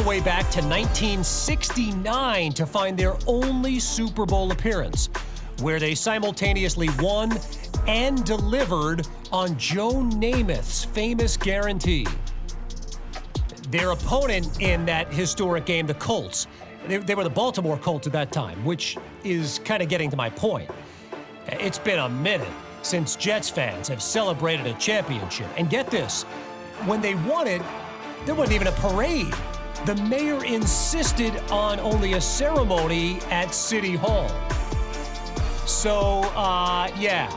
the way back to 1969 to find their only Super Bowl appearance, where they simultaneously won and delivered on Joe Namath's famous guarantee. Their opponent in that historic game, the Colts, they were the Baltimore Colts at that time, which is kind of getting to my point. It's been a minute since Jets fans have celebrated a championship. And get this, when they won it, there wasn't even a parade. The mayor insisted on only a ceremony at City Hall. So, yeah,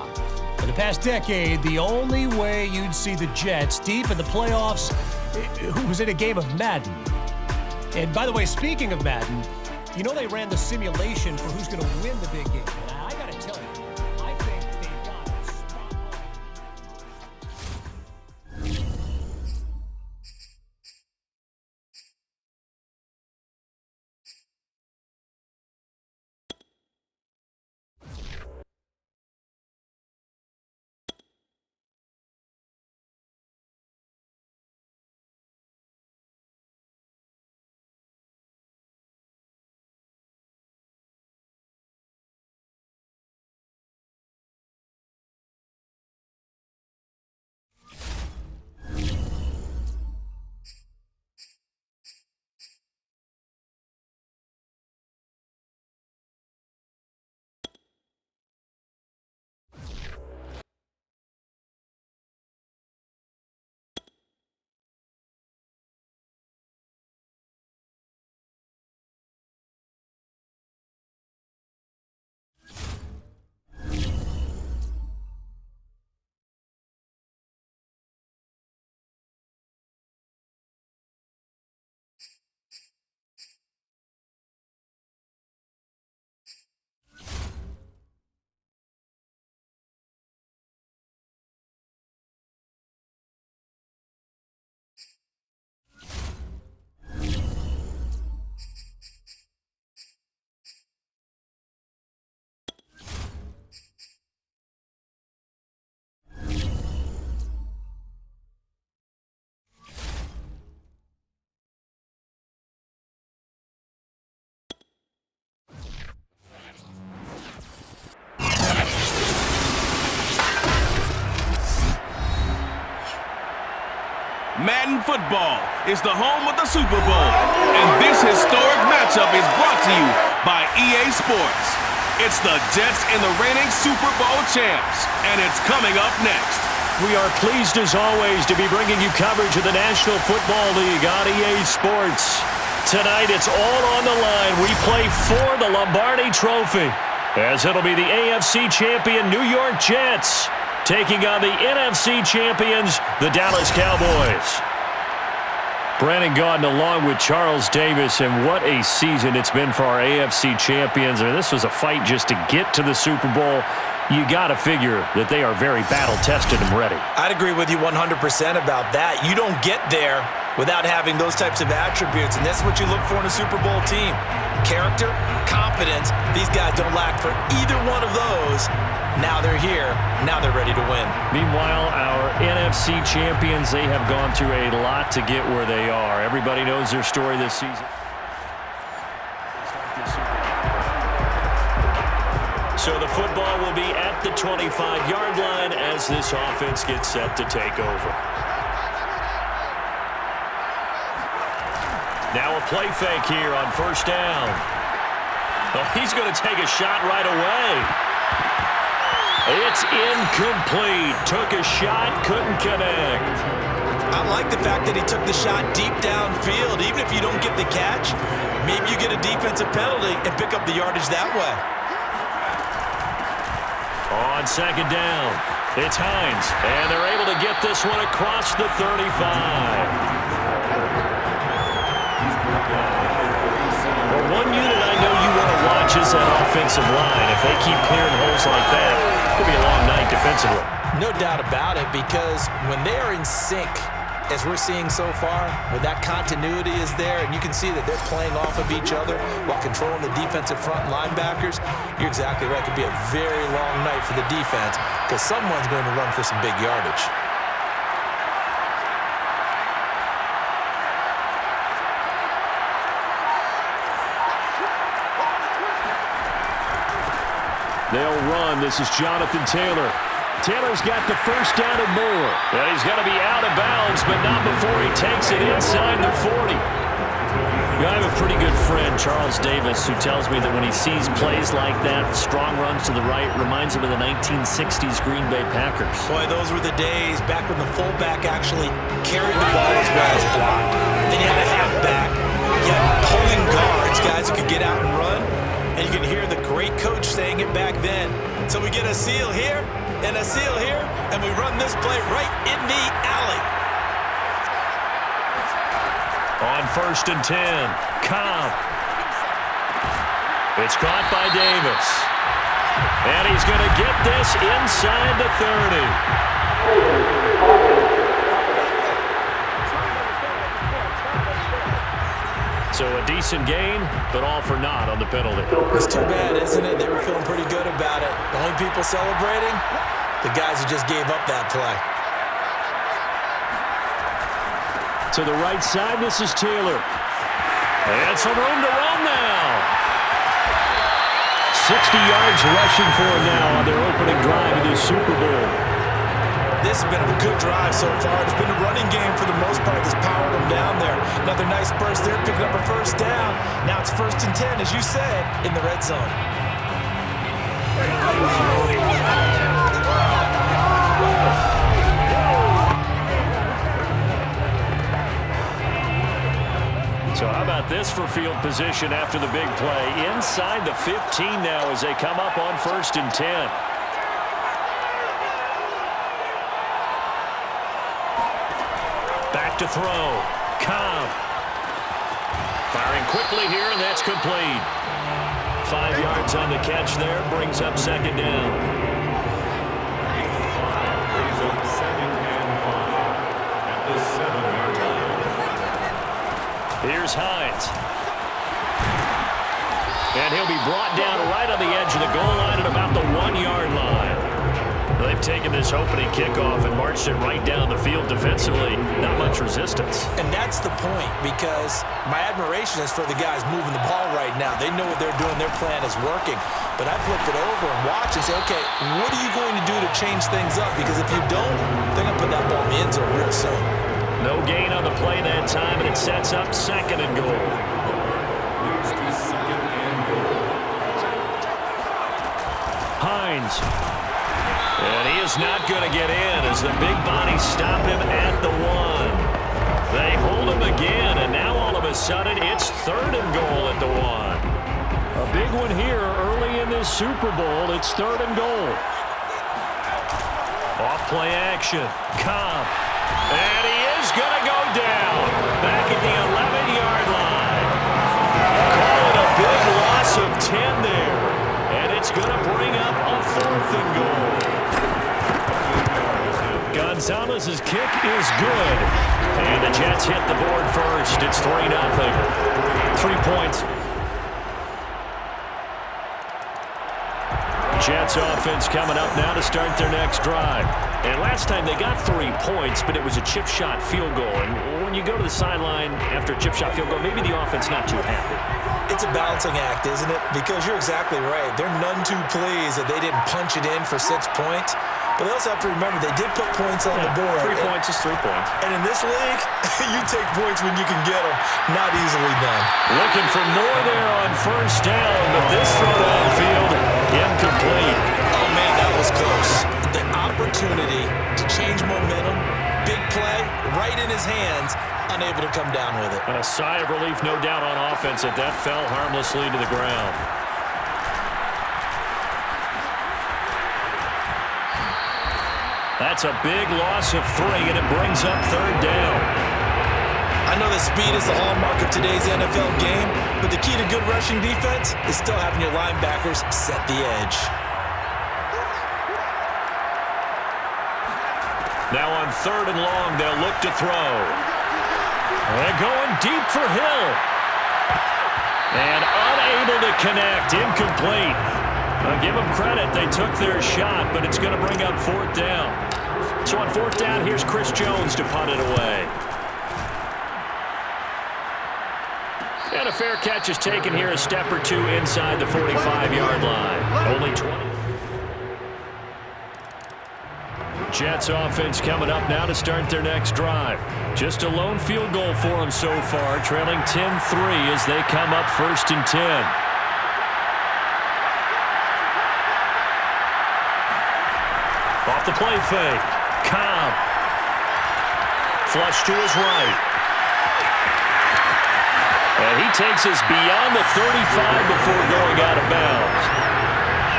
for the past decade, the only way you'd see the Jets deep in the playoffs was in a game of Madden. And by the way, speaking of Madden, you know they ran the simulation for who's going to win the big game. And I got to tell you, I think they've got it spot on. Madden football is the home of the Super Bowl, and this historic matchup is brought to you by EA Sports. It's the Jets and the reigning Super Bowl champs, and it's coming up next. We are pleased, as always, to be bringing you coverage of the National Football League on EA Sports. Tonight, it's all on the line. We play for the Lombardi Trophy, as it'll be the AFC champion New York Jets taking on the NFC champions, the Dallas Cowboys. Brandon Gaudin along with Charles Davis, and what a season it's been for our AFC champions. I mean, this was a fight just to get to the Super Bowl. You got to figure that they are very battle-tested and ready. I'd agree with you 100% about that. You don't get there without having those types of attributes, and that's what you look for in a Super Bowl team. Character, confidence. These guys don't lack for either one of those. Now they're here. Now they're ready to win. Meanwhile, our NFC champions, they have gone through a lot to get where they are. Everybody knows their story this season. So the football will be at the 25-yard line as this offense gets set to take over. Now a play fake here on first down. Oh, he's going to take a shot right away. It's incomplete. Took a shot, couldn't connect. I like the fact that he took the shot deep downfield. Even if you don't get the catch, maybe you get a defensive penalty and pick up the yardage that way. On second down, it's Hines, and they're able to get this one across the 35. Well, one unit I know you want to watch is that offensive line. If they keep clearing holes like that, it could be a long night defensively. No doubt about it, because when they are in sync, as we're seeing so far, when that continuity is there and you can see that they're playing off of each other while controlling the defensive front linebackers, you're exactly right. It could be a very long night for the defense because someone's going to run for some big yardage. They'll run. This is Jonathan Taylor. Taylor's got the first down and more. And he's going to be out of bounds, but not before he takes it inside the 40. I have a pretty good friend, Charles Davis, who tells me that when he sees plays like that, strong runs to the right, reminds him of the 1960s Green Bay Packers. Boy, those were the days back when the fullback actually carried the ball as well as blocked. Then you had a halfback. You had pulling guards, guys who could get out and run. And you can hear the great coach saying it back then. So we get a seal here and a seal here, and we run this play right in the alley. On 1st and 10, Cobb. It's caught by Davis. And he's going to get this inside the 30. So a decent gain, but all for naught on the penalty. It's too bad, isn't it? They were feeling pretty good about it. The only people celebrating, the guys who just gave up that play. To the right side, this is Taylor. And some room to run now. 60 yards rushing for him now on their opening drive of this Super Bowl. This has been a good drive so far. It's been a running game for the most part that's powered them down there. Another nice burst there, picking up a first down. Now it's 1st and 10, as you said, in the red zone. So how about this for field position after the big play? Inside the 15 now as they come up on 1st and 10. Back to throw. Cobb. Firing quickly here, and that's complete. 5 yards on the catch there. Brings up 2nd down. Brings up 2nd and 5 at the 7-yard line. Here's Hines. And he'll be brought down right on the edge of the goal line at about the 1-yard line. They've taken this opening kickoff and marched it right down the field defensively. Not much resistance. And that's the point, because my admiration is for the guys moving the ball right now. They know what they're doing. Their plan is working. But I flipped it over and watch and say, okay, what are you going to do to change things up? Because if you don't, they're going to put that ball in the end zone real soon. No gain on the play that time, and it sets up 2nd and goal. Moves to 2nd and goal. Hines. And he is not going to get in as the big bodies stop him at the 1. They hold him again, and now all of a sudden it's 3rd and goal at the 1. A big one here early in this Super Bowl. It's 3rd and goal. Off play action. Cobb. And he is going to go down. Back at the 11-yard line. Call it a big loss of 10 there. And it's going to bring up a 4th and goal. Gonzalez's kick is good. And the Jets hit the board first. It's 3-0. 3 points. Jets offense coming up now to start their next drive. And last time they got 3 points, but it was a chip shot field goal. And when you go to the sideline after a chip shot field goal, maybe the offense not too happy. It's a balancing act, isn't it? Because you're exactly right. They're none too pleased that they didn't punch it in for 6 points. But they also have to remember they did put points on the board. 3 points is 3 points. And in this league, you take points when you can get them. Not easily done. Looking for more there on 1st down, but this throw downfield, incomplete. Oh, man, that was close. The opportunity to change momentum, big play, right in his hands, unable to come down with it. And a sigh of relief, no doubt, on offense that fell harmlessly to the ground. That's a big loss of 3, and it brings up 3rd down. I know that speed is the hallmark of today's NFL game, but the key to good rushing defense is still having your linebackers set the edge. Now on 3rd and long, they'll look to throw. They're going deep for Hill. And unable to connect, incomplete. I'll give them credit, they took their shot, but it's going to bring up 4th down. So on 4th down, here's Chris Jones to punt it away. And a fair catch is taken here, a step or 2 inside the 45-yard line. Only 20. Jets offense coming up now to start their next drive. Just a lone field goal for them so far, trailing 10-3 as they come up 1st and 10. Off the play fake. Cobb. Flush to his right. And he takes us beyond the 35 before going out of bounds.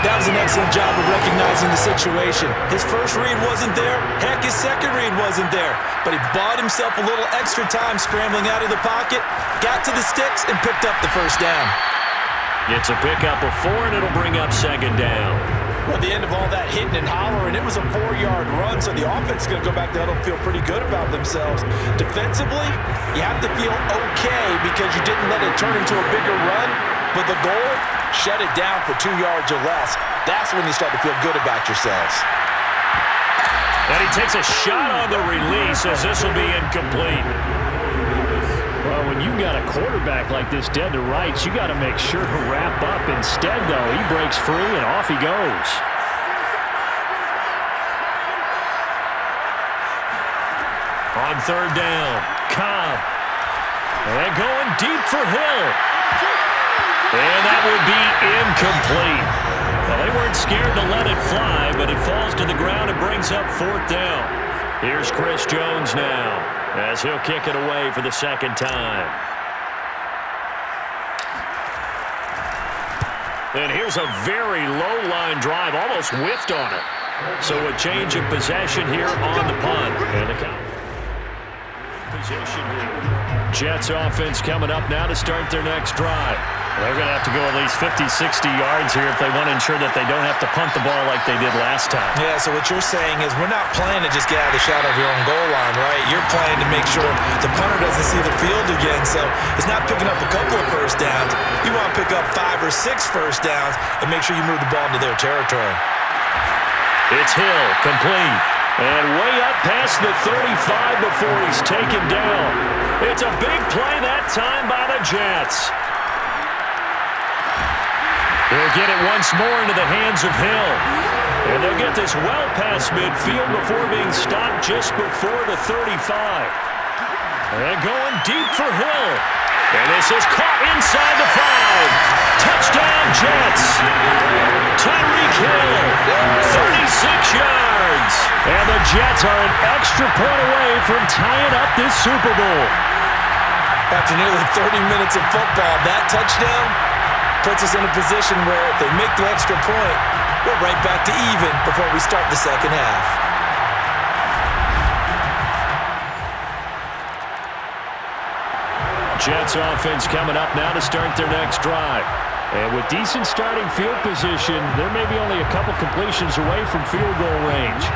That was an excellent job of recognizing the situation. His first read wasn't there. Heck, his second read wasn't there. But he bought himself a little extra time scrambling out of the pocket, got to the sticks, and picked up the first down. It's a pickup of 4, and it'll bring up 2nd down. Well, at the end of all that hitting and hollering, it was a 4-yard run, so the offense is going to go back there and feel pretty good about themselves. Defensively, you have to feel okay because you didn't let it turn into a bigger run, but the goal, shut it down for 2 yards or less. That's when you start to feel good about yourselves. And he takes a shot on the release as this will be incomplete. Well, when you got a quarterback like this dead to rights, you got to make sure to wrap up. Instead, though, he breaks free and off he goes. On 3rd down, Cobb. And going deep for Hill. And that would be incomplete. Well, they weren't scared to let it fly, but it falls to the ground and brings up 4th down. Here's Chris Jones now, as he'll kick it away for the 2nd time. And here's a very low-line drive, almost whiffed on it. So a change of possession here on the punt. And the position here. Jets offense coming up now to start their next drive. They're going to have to go at least 50, 60 yards here if they want to ensure that they don't have to punt the ball like they did last time. Yeah, so what you're saying is we're not playing to just get out of the shadow of your own goal line, right? You're playing to make sure the punter doesn't see the field again. So it's not picking up a couple of first downs. You want to pick up 5 or 6 first downs and make sure you move the ball into their territory. It's Hill, complete. And way up past the 35 before he's taken down. It's a big play that time by the Jets. They'll get it once more into the hands of Hill. And they'll get this well past midfield before being stopped just before the 35. And going deep for Hill. And this is caught inside the 5. Touchdown, Jets. Tyreek Hill, 36 yards. And the Jets are an extra point away from tying up this Super Bowl. After nearly 30 minutes of football, that touchdown puts us in a position where if they make the extra point, we're right back to even before we start the second half. Jets offense coming up now to start their next drive. And with decent starting field position, there may be only a couple completions away from field goal range.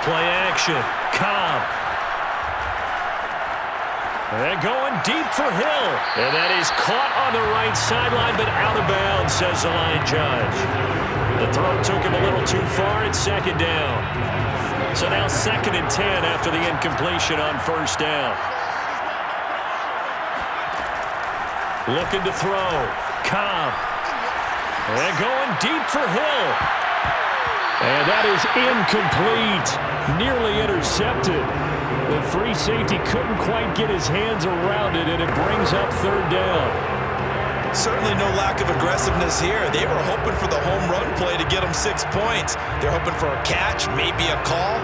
Play action. Cobb. And going deep for Hill. And that is caught on the right sideline, but out of bounds, says the line judge. The throw took him a little too far. It's 2nd down. So now 2nd and 10 after the incompletion on 1st down. Looking to throw. Cobb. And going deep for Hill. And that is incomplete. Nearly intercepted. The free safety couldn't quite get his hands around it, and it brings up 3rd down. Certainly no lack of aggressiveness here. They were hoping for the home run play to get them 6 points. They're hoping for a catch, maybe a call,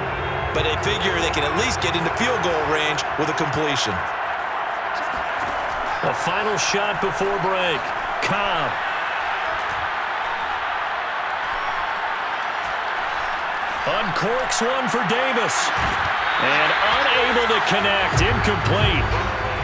but they figure they can at least get into field goal range with a completion. A final shot before break. Cobb. Uncorks one for Davis. And unable to connect. Incomplete.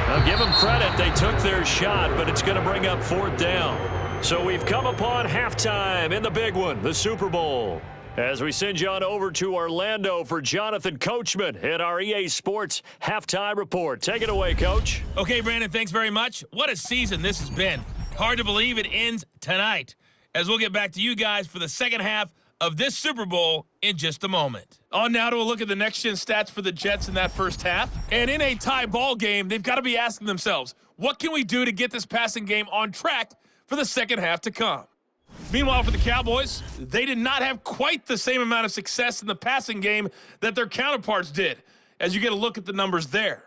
I'll give them credit. They took their shot, but it's going to bring up 4th down. So we've come upon halftime in the big one, the Super Bowl. As we send you on over to Orlando for Jonathan Coachman at our EA Sports Halftime Report. Take it away, Coach. Okay, Brandon, thanks very much. What a season this has been. Hard to believe it ends tonight, as we'll get back to you guys for the second half of this Super Bowl in just a moment. On now to a look at the next-gen stats for the Jets in that first half. And in a tie ball game, they've got to be asking themselves, what can we do to get this passing game on track for the second half to come? Meanwhile, for the Cowboys, they did not have quite the same amount of success in the passing game that their counterparts did, as you get a look at the numbers there.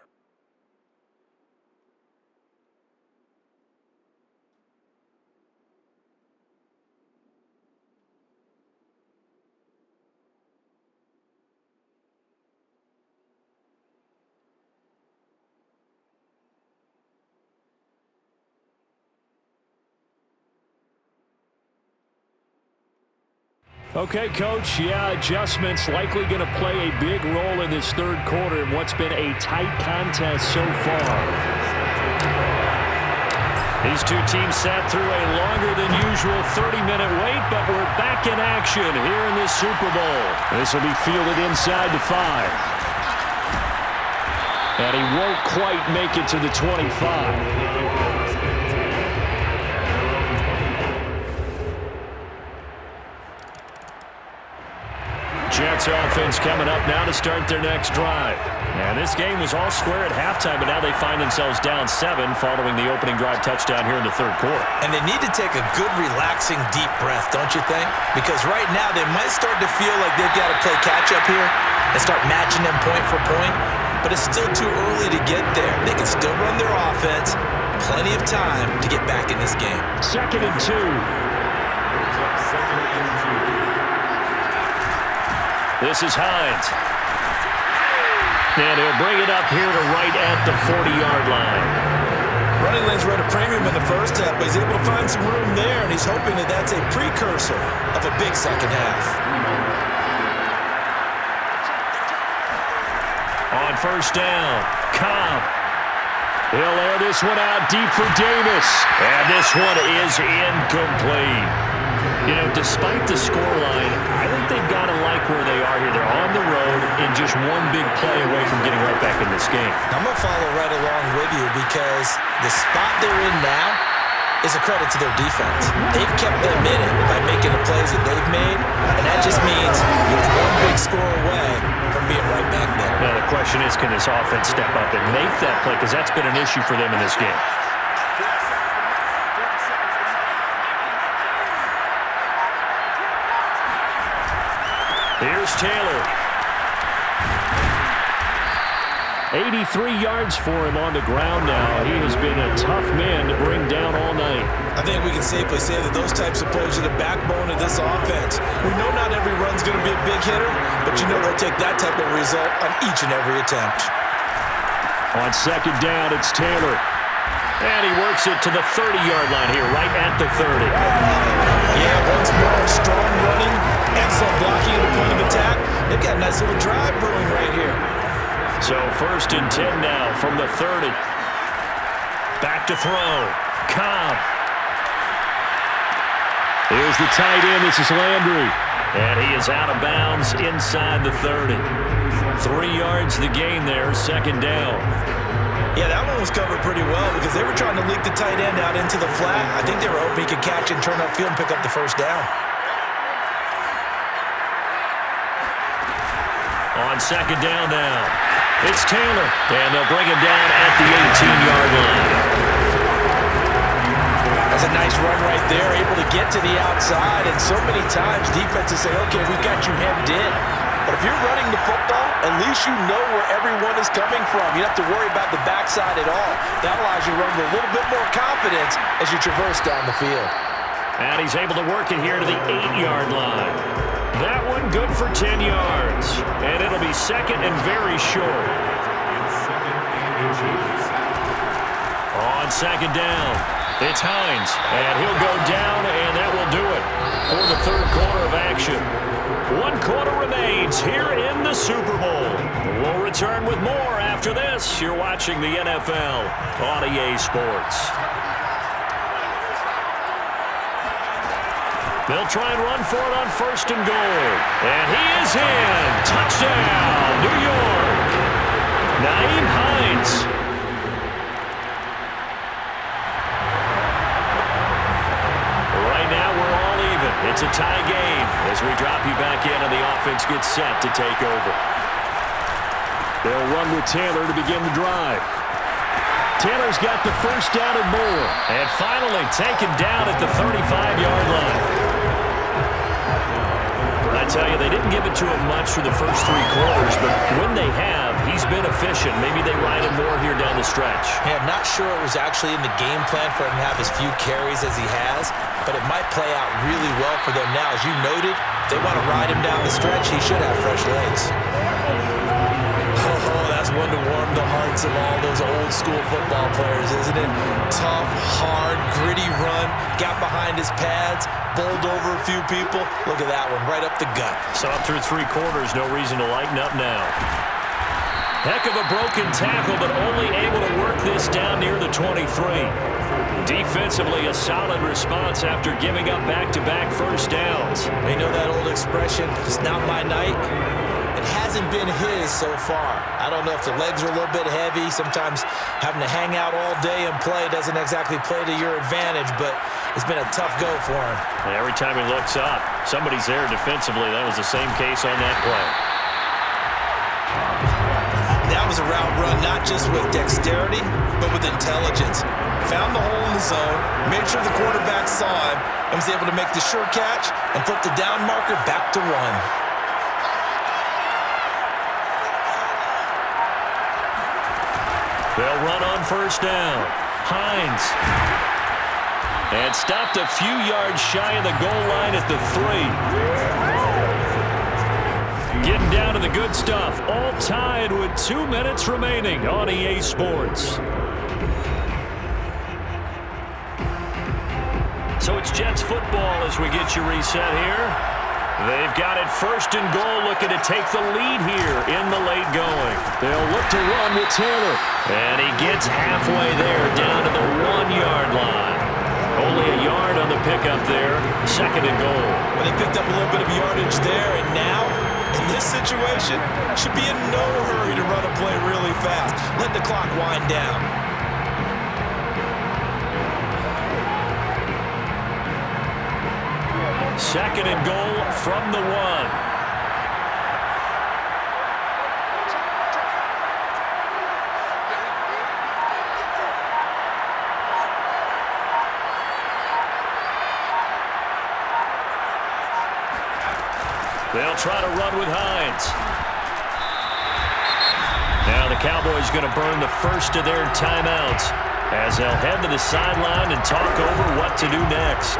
Okay, Coach, adjustments likely going to play a big role in this third quarter in what's been a tight contest so far. These two teams sat through a longer than usual 30-minute wait, but we're back in action here in this Super Bowl. This will be fielded inside the 5. And he won't quite make it to the 25. Jets offense coming up now to start their next drive. And this game was all square at halftime, but now they find themselves down 7 following the opening drive touchdown here in the third quarter. And they need to take a good, relaxing, deep breath, don't you think? Because right now they might start to feel like they've got to play catch-up here and start matching them point for point. But it's still too early to get there. They can still run their offense. Plenty of time to get back in this game. 2nd and 2. This is Hines. And he'll bring it up here to right at the 40-yard line. Running lanes were at a premium in the first half, but he's able to find some room there, and he's hoping that that's a precursor of a big second half. On first down, Cobb. He'll air this one out deep for Davis. And this one is incomplete. You know, despite the scoreline, I think they've got to like where they are here. They're on the road and just one big play away from getting right back in this game. I'm going to follow right along with you because the spot they're in now is a credit to their defense. They've kept them in it by making the plays that they've made, and that just means you're one big score away from being right back there. Now, the question is, can this offense step up and make that play? Because that's been an issue for them in this game. Here's Taylor. 83 yards for him on the ground now. He has been a tough man to bring down all night. I think we can safely say that those types of plays are the backbone of this offense. We know not every run's going to be a big hitter, but you know they'll take that type of result on each and every attempt. On second down, it's Taylor. And he works it to the 30-yard line here, right at the 30. Yeah, once more, strong running, excellent blocking at the point of attack. They've got a nice little drive brewing right here. So 1st and 10 now from the 30. Back to throw. Cobb. Here's the tight end. This is Landry. And he is out of bounds inside the 30. 3 yards the gain there, 2nd down. Yeah, that one was covered pretty well because they were trying to leak the tight end out into the flat. I think they were hoping he could catch and turn upfield and pick up the first down. On second down now, it's Taylor. And they'll bring him down at the 18-yard line. That's a nice run right there, able to get to the outside. And so many times defenses say, okay, we got you hemmed in. But if you're running the football, at least you know where everyone is coming from. You don't have to worry about the backside at all. That allows you to run with a little bit more confidence as you traverse down the field. And he's able to work it here to the 8-yard line. That one good for 10 yards. And it'll be 2nd and very short. On second down, it's Hines. And he'll go down, and that will do it for the third quarter of action. 1 quarter remains here in the Super Bowl. We'll return with more after this. You're watching the NFL on EA Sports. They'll try and run for it on 1st and goal. And he is in. Touchdown, New York. Nyheim Hines. Right now we're all even. It's a tie game as As we drop you back in and the offense gets set to take over. They'll run with Taylor to begin the drive. Taylor's got the first down and more. And finally taken down at the 35-yard line. I tell you, they didn't give it to him much for the first 3 quarters, but when they have, he's been efficient. Maybe they ride him more here down the stretch. Yeah, I'm not sure it was actually in the game plan for him to have as few carries as he has, but it might play out really well for them now. As you noted, if they want to ride him down the stretch, he should have fresh legs. Oh, that's one to warm the hearts of all those old-school football players, isn't it? Tough, hard, gritty run, got behind his pads, bowled over a few people. Look at that one, right up the gut. So up through 3 quarters, no reason to lighten up now. Heck of a broken tackle, but only able to work this down near the 23. Defensively, a solid response after giving up back-to-back first downs. You know that old expression, it's not my night? It hasn't been his so far. I don't know if the legs are a little bit heavy. Sometimes having to hang out all day and play doesn't exactly play to your advantage, but it's been a tough go for him. And every time he looks up, somebody's there defensively. That was the same case on that play. That was a route run not just with dexterity, but with intelligence. Found the hole in the zone, made sure the quarterback saw him, and was able to make the sure catch and flip the down marker back to 1. They'll run on first down. Hines. And stopped a few yards shy of the goal line at the 3. Getting down to the good stuff. All tied with 2 minutes remaining on EA Sports. So it's Jets football as we get you reset here. They've got it first and goal, looking to take the lead here in the late going. They'll look to run with Taylor. And he gets halfway there, down to the 1-yard line. Only a yard on the pickup there, second and goal. Well, they picked up a little bit of yardage there, and now, in this situation, should be in no hurry to run a play really fast. Let the clock wind down. Second and goal from the 1. They'll try to run with Hines. Now the Cowboys going to burn the first of their timeouts as they'll head to the sideline and talk over what to do next.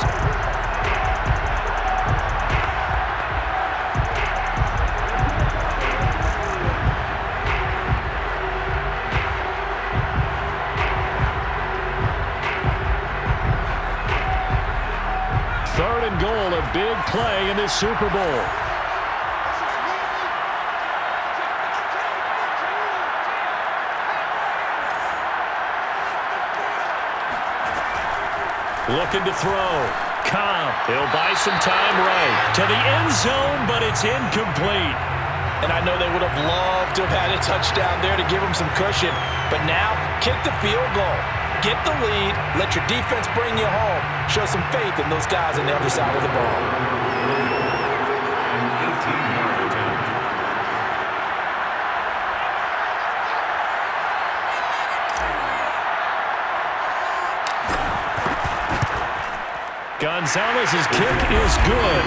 Third and goal, a big play in this Super Bowl. Looking to throw. Cobb. He'll buy some time right to the end zone, but it's incomplete. And I know they would have loved to have had a touchdown there to give them some cushion. But now, kick the field goal. Get the lead. Let your defense bring you home. Show some faith in those guys on the other side of the ball. Gonzalez's kick is good.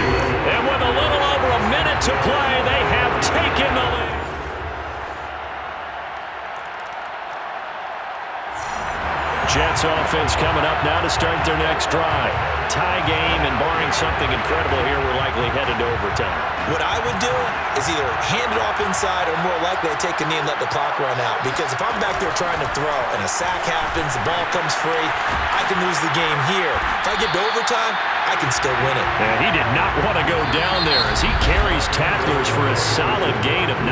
And with a little over a minute to play, they have taken the lead. Jets offense coming up now to start their next drive. Tie game, and barring something incredible here, we're likely headed to overtime. What I would do is either hand it off inside or more likely to take a knee and let the clock run out. Because if I'm back there trying to throw and a sack happens, the ball comes free, I can lose the game here. If I get to overtime, I can still win it. And he did not want to go down there as he carries tacklers for a solid gain of 9.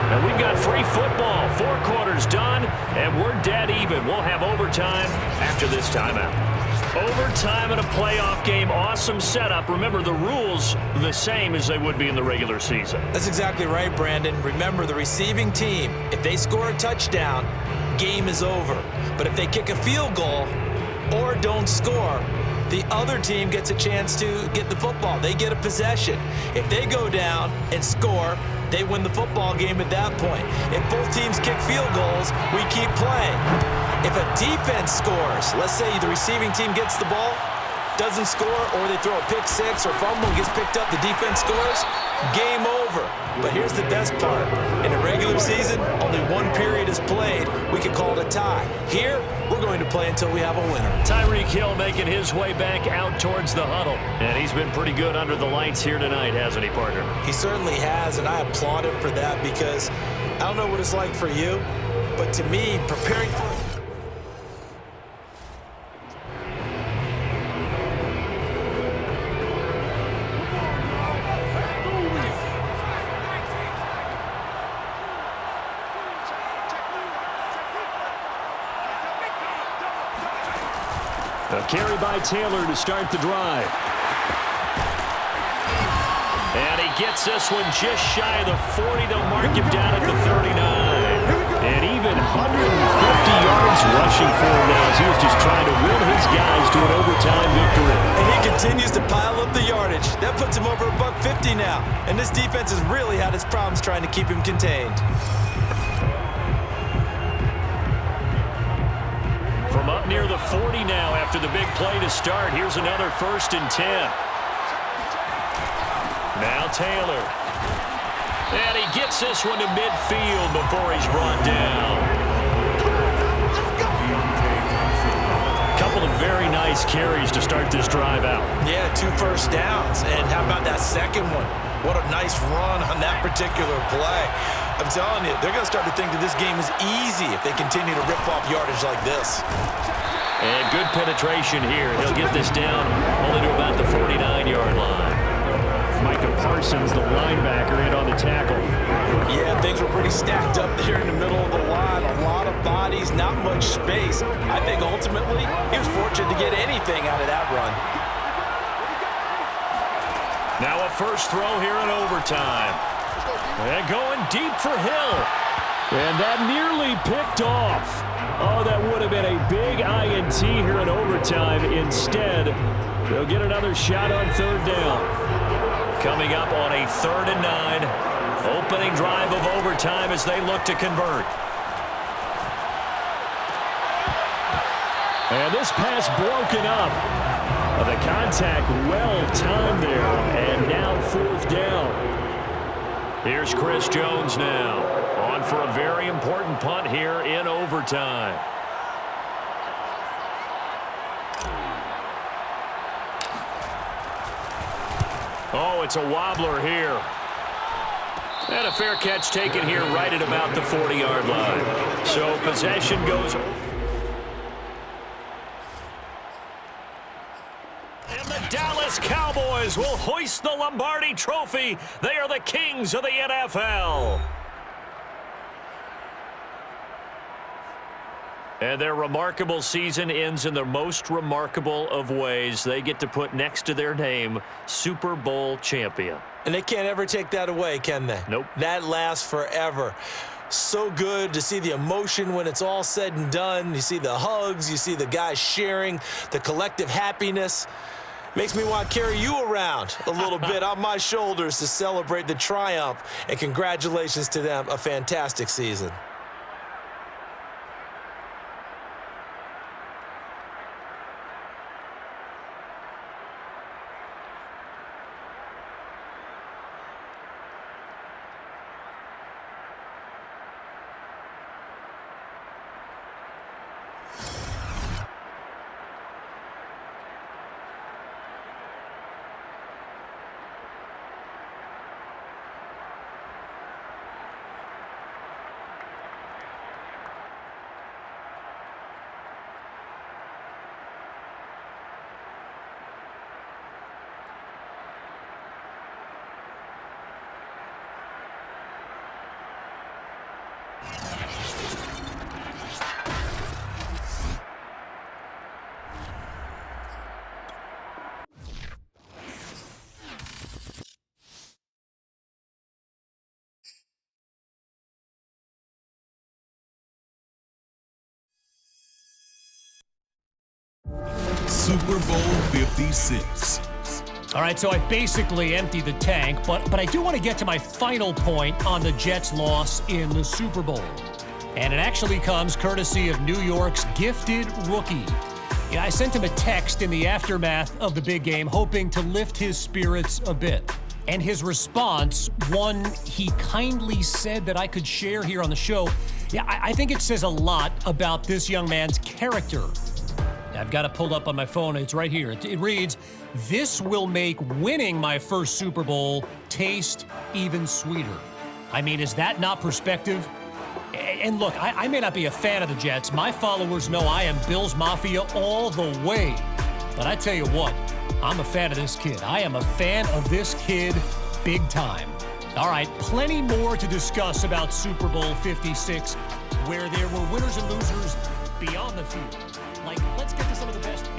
And we've got free football. 4 quarters done, and we're dead even. We'll have overtime after this timeout. Overtime in a playoff game, awesome setup. Remember, the rules the same as they would be in the regular season. That's exactly right, Brandon. Remember, the receiving team, if they score a touchdown, game is over. But if they kick a field goal or don't score, the other team gets a chance to get the football. They get a possession. If they go down and score, they win the football game at that point. If both teams kick field goals, we keep playing. If a defense scores, let's say the receiving team gets the ball, doesn't score, or they throw a pick six or fumble and gets picked up, the defense scores, game over. But here's the best part. In a regular season, only one period is played. We can call it a tie. Here, we're going to play until we have a winner. Tyreek Hill making his way back out towards the huddle. And he's been pretty good under the lights here tonight, hasn't he, partner? He certainly has, and I applaud him for that because I don't know what it's like for you, but to me, preparing for a carry by Taylor to start the drive. And he gets this one just shy of the 40. They'll mark him down at the 39. And even 150 yards rushing for him now as he was just trying to will his guys to an overtime victory. And he continues to pile up the yardage. That puts him over $150 now. And this defense has really had its problems trying to keep him contained. From up near the 40 now after the big play to start. Here's another 1st and 10. Now Taylor. And he gets this one to midfield before he's brought down. Couple of very nice carries to start this drive out. Yeah, 2 first downs. And how about that second one? What a nice run on that particular play. I'm telling you, they're going to start to think that this game is easy if they continue to rip off yardage like this. And good penetration here. He'll get this down only to about the 49-yard line. Micah Parsons, the linebacker, in on the tackle. Yeah, things were pretty stacked up there in the middle of the line. A lot of bodies, not much space. I think ultimately he was fortunate to get anything out of that run. Now a first throw here in overtime. And going deep for Hill. And that nearly picked off. Oh, that would have been a big INT here in overtime. Instead, they'll get another shot on 3rd down. Coming up on a 3rd and 9. Opening drive of overtime as they look to convert. And this pass broken up. The contact well timed there. And now 4th down. Here's Chris Jones now, on for a very important punt here in overtime. Oh, it's a wobbler here. And a fair catch taken here right at about the 40-yard line. So possession goes. Dallas Cowboys will hoist the Lombardi Trophy. They are the kings of the NFL. And their remarkable season ends in the most remarkable of ways. They get to put next to their name, Super Bowl champion. And they can't ever take that away, can they? Nope. That lasts forever. So good to see the emotion when it's all said and done. You see the hugs, you see the guys sharing, the collective happiness. Makes me want to carry you around a little bit on my shoulders to celebrate the triumph. And congratulations to them. A fantastic season. Super Bowl 56. All right, so I basically emptied the tank, but I do want to get to my final point on the Jets' loss in the Super Bowl. And it actually comes courtesy of New York's gifted rookie. Yeah, I sent him a text in the aftermath of the big game, hoping to lift his spirits a bit. And his response, one he kindly said that I could share here on the show, yeah, I think it says a lot about this young man's character. I've got it pulled up on my phone. It's right here. It reads, "This will make winning my first Super Bowl taste even sweeter." I mean, is that not perspective? And look, I may not be a fan of the Jets. My followers know I am Bills Mafia all the way. But I tell you what, I'm a fan of this kid. I am a fan of this kid big time. All right, plenty more to discuss about Super Bowl 56, where there were winners and losers beyond the field. Like, let's get to some of the best